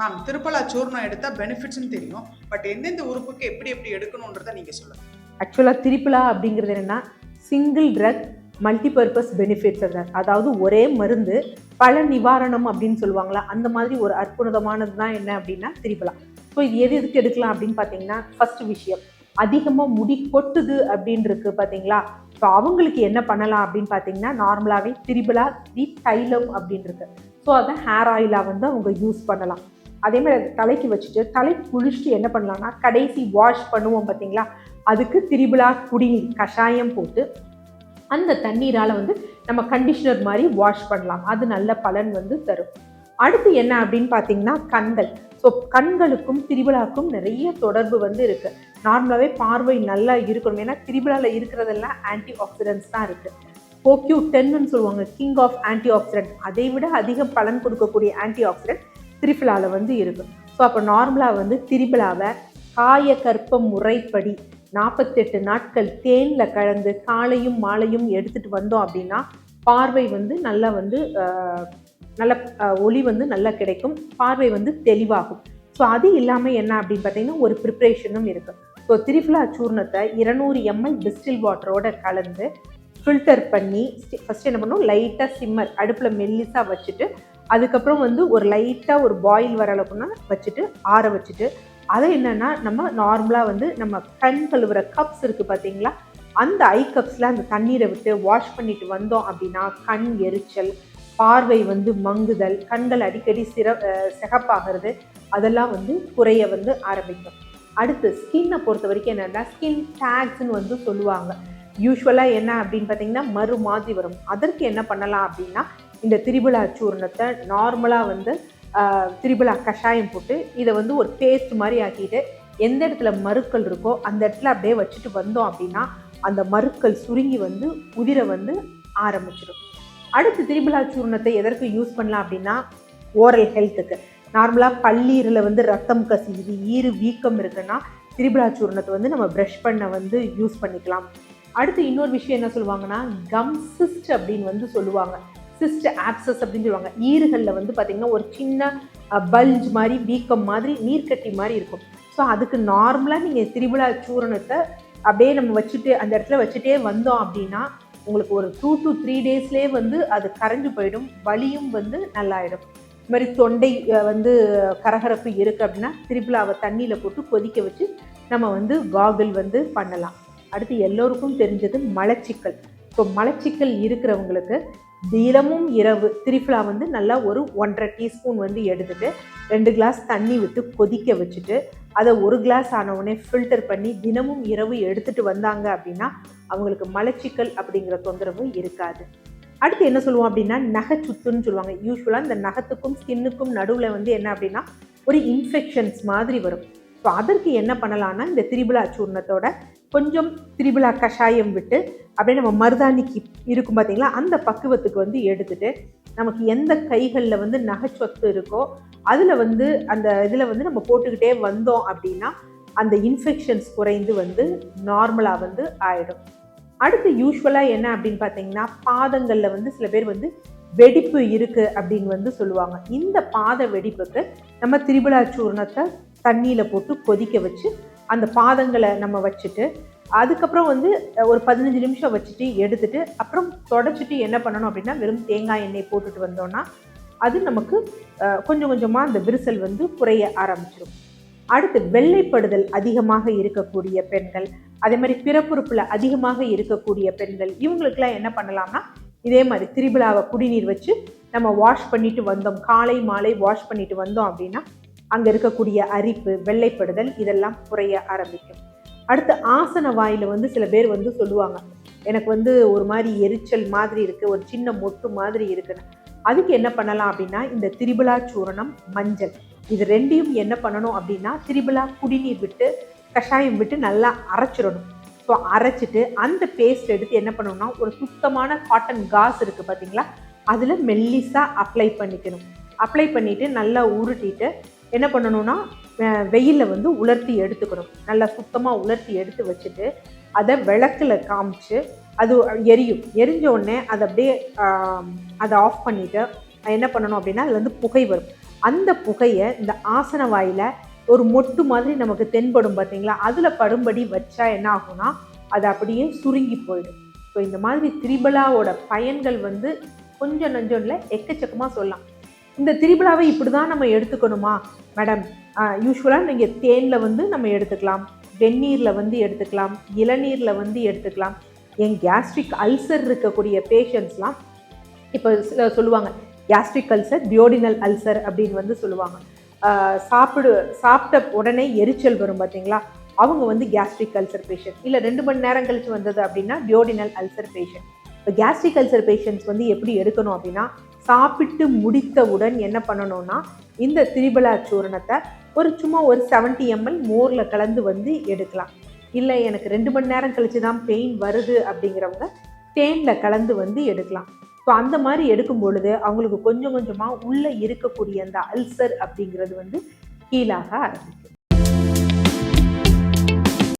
Ma'am, Triphala சூர்ணம் எடுத்தா பெனிஃபிட்ஸ்னு தெரியும். But எந்தெந்த உறுப்புக்கு எப்படி எப்படி எடுக்கணுன்றத நீங்க சொல்லுங்க. ஆக்சுவலாக திரிபலா அப்படிங்கிறது என்னென்னா சிங்கிள் ட்ரக் மல்டிபர்பஸ் பெனிஃபிட்ஸ். அதாவது ஒரே மருந்து பல நிவாரணம் அப்படின்னு சொல்லுவாங்களா, அந்த மாதிரி ஒரு அற்புதமானது தான் என்ன அப்படின்னா திரிபலா. ஸோ இது எதுக்கு எடுக்கலாம் அப்படின்னு பார்த்தீங்கன்னா, ஃபர்ஸ்ட் விஷயம், அதிகமாக முடி கொட்டுது அப்படின்னு இருக்கு பார்த்தீங்களா. ஸோ அவங்களுக்கு என்ன பண்ணலாம் அப்படின்னு பார்த்தீங்கன்னா, நார்மலாகவே திரிபலா தி தைலம் அப்படின்னு இருக்கு. ஸோ அதை ஹேர் ஆயிலாக வந்து அவங்க யூஸ் பண்ணலாம். அதே மாதிரி அதை தலைக்கு வச்சுட்டு தலை குளிச்சுட்டு என்ன பண்ணலாம்னா, கடைசி வாஷ் பண்ணுவோம் பார்த்தீங்களா, அதுக்கு திரிபலா குடிநீர் கஷாயம் போட்டு அந்த தண்ணீரால் வந்து நம்ம கண்டிஷனர் மாதிரி வாஷ் பண்ணலாம். அது நல்ல பலன் வந்து தரும். அடுத்து என்ன அப்படின்னு பார்த்தீங்கன்னா, கண்கள். ஸோ கண்களுக்கும் திரிபலாக்கும் நிறைய தொடர்பு வந்து இருக்குது. நார்மலாகவே பார்வை நல்லா இருக்கணும். ஏன்னா திரிபலாவில் இருக்கிறதெல்லாம் ஆன்டி ஆக்சிடென்ட்ஸ் தான் இருக்குது. CoQ10ன்னு சொல்லுவாங்க, கிங் ஆஃப் ஆன்டி ஆக்சிடென்ட். அதை விட அதிக பலன் கொடுக்கக்கூடிய ஆன்டி ஆக்சிடென்ட் திரிபலாவில் வந்து இருக்கும். ஸோ அப்போ நார்மலாக வந்து திரிபலாவை காய கற்ப முறைப்படி 48 நாட்கள் தேனில் கலந்து காலையும் மாலையும் எடுத்துகிட்டு வந்தோம் அப்படின்னா பார்வை வந்து நல்லா வந்து நல்ல ஒளி வந்து நல்லா கிடைக்கும், பார்வை வந்து தெளிவாகும். ஸோ அது இல்லாமல் என்ன அப்படின்னு பார்த்தீங்கன்னா, ஒரு ப்ரிப்ரேஷனும் இருக்குது. ஸோ திரிபலா சூர்ணத்தை 200 ml டிஸ்டில் வாட்டரோட கலந்து ஃபில்டர் பண்ணி ஃபஸ்ட்டு என்ன பண்ணணும், லைட்டாக சிம்மர் அடுப்பில் மெல்லிஸாக வச்சுட்டு அதுக்கப்புறம் வந்து ஒரு லைட்டாக ஒரு பாயில் வர அளவுக்குன்னா வச்சுட்டு ஆற வச்சுட்டு அதை என்னென்னா நம்ம நார்மலாக வந்து நம்ம கண் கழுவுற கப்ஸ் இருக்குது பார்த்தீங்களா, அந்த ஐ கப்ஸில் அந்த தண்ணீரை விட்டு வாஷ் பண்ணிட்டு வந்தோம் அப்படின்னா கண் எரிச்சல், பார்வை வந்து மங்குதல், கண்கள் அடிக்கடி சிகப்பாகிறது, அதெல்லாம் வந்து குறைய வந்து ஆரம்பிக்கும். அடுத்து ஸ்கின்னை பொறுத்த வரைக்கும் என்னென்னா, ஸ்கின் டேக்ஸ்ன்னு வந்து சொல்லுவாங்க. யூஸ்வலாக என்ன அப்படின்னு பார்த்தீங்கன்னா மறு மாதிரி வரும். அதற்கு என்ன பண்ணலாம் அப்படின்னா, இந்த திரிபலா சூர்ணத்தை நார்மலாக வந்து திரிபலா கஷாயம் போட்டு இதை வந்து ஒரு பேஸ்ட் மாதிரி ஆக்கிட்டு எந்த இடத்துல மருக்கள் இருக்கோ அந்த இடத்துல அப்படியே வச்சுட்டு வந்தோம் அப்படின்னா அந்த மருக்கள் சுருங்கி வந்து உதிர வந்து ஆரம்பிச்சிடும். அடுத்து திரிபலா சூர்ணத்தை எதற்கு யூஸ் பண்ணலாம் அப்படின்னா, ஓரல் ஹெல்த்துக்கு. நார்மலாக பல்லீரில் வந்து ரத்தம் கசியுது, ஈறு வீக்கம் இருக்குன்னா திரிபலா சூர்ணத்தை வந்து நம்ம ப்ரஷ் பண்ண வந்து யூஸ் பண்ணிக்கலாம். அடுத்து இன்னொரு விஷயம் என்ன சொல்லுவாங்கன்னா, கம் சிஸ்ட் அப்படின்னு வந்து சொல்லுவாங்க. சிஸ்ட் ஆப்சஸ் அப்படின்னு சொல்லுவாங்க. ஈறுகளில் வந்து பார்த்திங்கன்னா ஒரு சின்ன பல்ஜ் மாதிரி வீக்கம் மாதிரி நீர்க்கட்டி மாதிரி இருக்கும். ஸோ அதுக்கு நார்மலாக நீங்கள் திரிபலா சூரணத்தை அப்படியே நம்ம வச்சுட்டு அந்த இடத்துல வச்சுட்டே வந்தோம் அப்படின்னா உங்களுக்கு ஒரு 2 to 3 daysலேயே வந்து அது கரைஞ்சு போயிடும், வலியும் வந்து நல்லாயிடும். இது மாதிரி தொண்டை வந்து கரகரப்பு இருக்குது அப்படின்னா திரிபலாவை தண்ணியில் போட்டு கொதிக்க வச்சு நம்ம வந்து காகிள் வந்து பண்ணலாம். அடுத்து எல்லோருக்கும் தெரிஞ்சது மலச்சிக்கல். ஸோ மலச்சிக்கல் இருக்கிறவங்களுக்கு தினமும் இரவு திரிபலா வந்து நல்லா ஒரு 1.5 டீஸ்பூன் வந்து எடுத்துட்டு 2 கிளாஸ் தண்ணி விட்டு கொதிக்க வச்சுட்டு அதை 1 கிளாஸ் ஆனவுடனே ஃபில்டர் பண்ணி தினமும் இரவு எடுத்துகிட்டு வந்தாங்க அப்படின்னா அவங்களுக்கு மலச்சிக்கல் அப்படிங்கிற தொந்தரவு இருக்காது. அடுத்து என்ன சொல்லுவோம் அப்படின்னா, நகைச்சுத்துன்னு சொல்லுவாங்க. யூஸ்வலாக இந்த நகத்துக்கும் ஸ்கின்னுக்கும் நடுவில் வந்து என்ன அப்படின்னா ஒரு இன்ஃபெக்ஷன்ஸ் மாதிரி வரும். ஸோ அதற்கு என்ன பண்ணலான்னா, இந்த திரிபலா சூர்ணத்தோட கொஞ்சம் திரிபலா கஷாயம் விட்டு அப்படியே நம்ம மருதாணிக்கு இருக்கும் பார்த்தீங்களா, அந்த பக்குவத்துக்கு வந்து எடுத்துகிட்டு நமக்கு எந்த கைகளில் வந்து நகைச்சொத்து இருக்கோ அதில் வந்து அந்த இதில் வந்து நம்ம போட்டுக்கிட்டே வந்தோம் அப்படின்னா அந்த இன்ஃபெக்ஷன்ஸ் குறைந்து வந்து நார்மலாக வந்து ஆகிடும். அடுத்து யூஸ்வலாக என்ன அப்படின்னு பார்த்தீங்கன்னா, பாதங்களில் வந்து சில பேர் வந்து வெடிப்பு இருக்குது அப்படின்னு வந்து சொல்லுவாங்க. இந்த பாத வெடிப்புக்கு நம்ம திரிபலா சூர்ணத்தை தண்ணியில் போட்டு கொதிக்க வச்சு அந்த பாதங்களை நம்ம வச்சுட்டு அதுக்கப்புறம் வந்து ஒரு 15 நிமிஷம் வச்சுட்டு எடுத்துட்டு அப்புறம் தொடச்சிட்டு என்ன பண்ணணும் அப்படின்னா, வெறும் தேங்காய் எண்ணெய் போட்டுட்டு வந்தோன்னா அது நமக்கு கொஞ்சம் கொஞ்சமாக அந்த விரிசல் வந்து குறைய ஆரம்பிச்சிடும். அடுத்து வெள்ளைப்படுதல் அதிகமாக இருக்கக்கூடிய பெண்கள், அதே மாதிரி பிறப்புறுப்பில் அதிகமாக இருக்கக்கூடிய பெண்கள், இவங்களுக்கெல்லாம் என்ன பண்ணலாம்னா, இதே மாதிரி திரிபலாவை குடிநீர் வச்சு நம்ம வாஷ் பண்ணிட்டு வந்தோம், காலை மாலை வாஷ் பண்ணிட்டு வந்தோம் அப்படின்னா அங்கே இருக்கக்கூடிய அரிப்பு, வெள்ளைப்படுதல் இதெல்லாம் குறைய ஆரம்பிக்கும். அடுத்து ஆசன வாயில் வந்து சில பேர் வந்து சொல்லுவாங்க, எனக்கு வந்து ஒரு மாதிரி எரிச்சல் மாதிரி இருக்குது, ஒரு சின்ன மொட்டு மாதிரி இருக்குன்னு. அதுக்கு என்ன பண்ணலாம் அப்படின்னா, இந்த திரிபலா சூரணம், மஞ்சள், இது ரெண்டையும் என்ன பண்ணணும் அப்படின்னா திரிபலா குடிநீர் விட்டு கஷாயம் விட்டு நல்லா அரைச்சிடணும். ஸோ அரைச்சிட்டு அந்த பேஸ்ட் எடுத்து என்ன பண்ணணும்னா, ஒரு சுத்தமான காட்டன் காஸ் இருக்குது பார்த்தீங்களா, அதில் மெல்லிஸாக அப்ளை பண்ணிக்கணும். அப்ளை பண்ணிவிட்டு நல்லா உருட்டிட்டு என்ன பண்ணணும்னா, வெயிலில் வந்து உலர்த்தி எடுத்துக்கணும். நல்லா சுத்தமாக உலர்த்தி எடுத்து வச்சுட்டு அதை விளக்கில் காமிச்சு அது எரியும். எரிஞ்ச உடனே அதை அப்படியே அதை ஆஃப் பண்ணிவிட்டு என்ன பண்ணணும் அப்படின்னா, அதில் வந்து புகை வரும். அந்த புகையை இந்த ஆசன வாயில் ஒரு மொட்டு மாதிரி நமக்கு தென்படும் பார்த்தீங்களா, அதில் படும்படி வச்சா என்ன ஆகும்னா அது அப்படியே சுருங்கி போயிடும். ஸோ இந்த மாதிரி திரிபலாவோட பயன்கள் வந்து கொஞ்சம் நஞ்சம் இல்லை, எக்கச்சக்கமாக சொல்லலாம். இந்த திரிபலாவை இப்படி தான் நம்ம எடுத்துக்கணுமா மேடம்? யூஸ்வலாக நீங்கள் தேனில் வந்து நம்ம எடுத்துக்கலாம், வெந்நீரில் வந்து எடுத்துக்கலாம், இளநீரில் வந்து எடுத்துக்கலாம். என் கேஸ்ட்ரிக் அல்சர் இருக்கக்கூடிய பேஷண்ட்ஸ்லாம் இப்போ சொல்லுவாங்க கேஸ்ட்ரிக் அல்சர், டியோடினல் அல்சர் அப்படின்னு வந்து சொல்லுவாங்க. சாப்பிட்ட உடனே எரிச்சல் வரும் பார்த்தீங்களா, அவங்க வந்து கேஸ்ட்ரிக் அல்சர் பேஷண்ட். இல்லை 2 மணி நேரம் கழிச்சு வந்தது அப்படின்னா டியோடினல் அல்சர் பேஷண்ட். இப்போ கேஸ்ட்ரிக் அல்சர் பேஷண்ட்ஸ் வந்து எப்படி எடுக்கணும் அப்படின்னா, சாப்பிட்டு முடித்தவுடன் என்ன பண்ணணும்னா இந்த திரிபலா சூரணத்தை சும்மா ஒரு 70 ml மோரில் கலந்து வந்து எடுக்கலாம். இல்லை எனக்கு 2 மணி நேரம் கழிச்சு தான் பெயின் வருது அப்படிங்கிறவங்க தேனில் கலந்து வந்து எடுக்கலாம். ஸோ அந்த மாதிரி எடுக்கும் பொழுது அவங்களுக்கு கொஞ்சம் கொஞ்சமாக உள்ளே இருக்கக்கூடிய அந்த அல்சர் அப்படிங்கிறது வந்து ஹீலாக ஆரம்பிக்கும்.